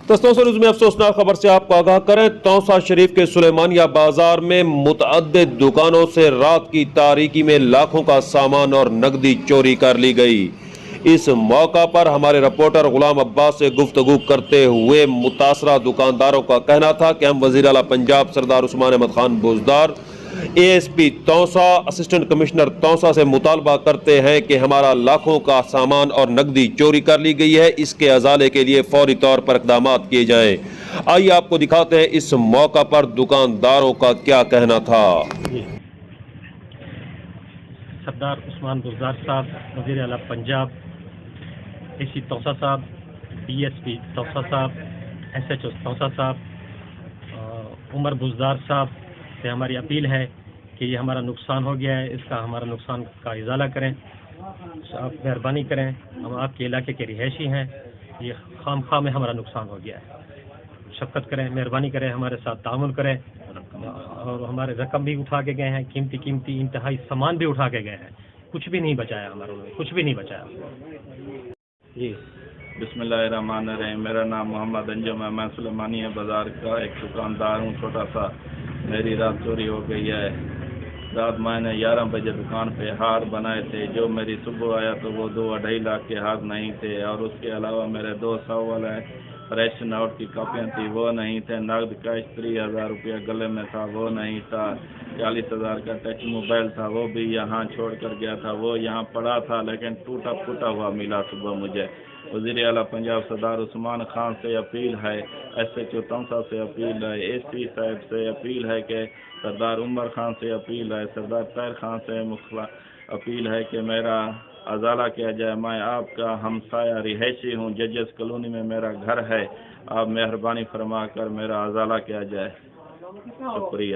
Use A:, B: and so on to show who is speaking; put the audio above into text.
A: News में अफसोसनाक खबर से आपको आगाह करें। तौसा शरीफ के सुलेमानिया बाजार में मुतअद्दिद दुकानों से रात की तारीकी में लाखों का सामान और नकदी चोरी कर ली गई। इस मौका पर हमारे रिपोर्टर गुलाम अब्बास से गुफ्तगू करते हुए मुतासरा दुकानदारों का कहना था कि हम वज़ीर आला Punjab Sardar Usman Ahmad Khan Buzdar, ASP Taunsa, assistant commissioner Taunsa से मुतालबा करते हैं कि हमारा लाखों का सामान और नकदी चोरी कर ली गई है, इसके अजाले के लिए फौरी तौर पर इक़दाम किए जाएं। आइए आपको दिखाते हैं इस मौका पर दुकानदारों का क्या कहना था।
B: सरदार उस्मान बुज़दार साहब, वज़ीर आला पंजाब, एसी तौसा साहब, डीएसपी तौसा साहब, एसएचओ तौसा साहब, उमर बुज़दार साहब से हमारी अपील है कि ये हमारा नुकसान हो गया है, इसका हमारा नुकसान का इजाला करें, आप मेहरबानी करें। हम आपके इलाके के रिहायशी हैं, ये खामखा में हमारा नुकसान हो गया है, शफ़क़त करें, मेहरबानी करें, हमारे साथ तामुल करें। और हमारे रकम भी उठा के गए हैं, कीमती इंतहाई सामान भी उठा के गए हैं, कुछ भी नहीं बचाया, हमारे कुछ भी नहीं बचाया जी।
C: बिस्मिल्लाहिर्रहमानिर्रहीम। मेरा नाम मोहम्मद अंजुम है। मैं सुलेमानिया बाज़ार का एक दुकानदार हूँ, छोटा सा। मेरी रात चोरी हो गई है। रात मैंने 11 बजे दुकान पे हार बनाए थे, जो मेरी सुबह आया तो वो 2-2.5 लाख के हार नहीं थे, और उसके अलावा मेरे 2 100 वाले फ्रेश नोट की कापियाँ थी, वो नहीं थे। नगद कैश 30,000 रुपया गले में था, वो नहीं था। 40,000 का टच मोबाइल था, वो भी यहाँ छोड़ कर गया था, वो यहाँ पड़ा था, लेकिन टूटा फूटा हुआ मिला सुबह मुझे। वज़ीर आला पंजाब सरदार उस्मान खान से अपील है, एसएचओ तौसा से अपील है, एसपी साहब से अपील है, कि सरदार उमर खान से अपील है, सरदार तैर खान से अपील है कि मेरा अजाला किया जाए। मैं आपका हमसाया रिहायशी हूँ, जजेस कॉलोनी में मेरा घर है। आप मेहरबानी फरमा कर मेरा अजाला किया जाए। शुक्रिया।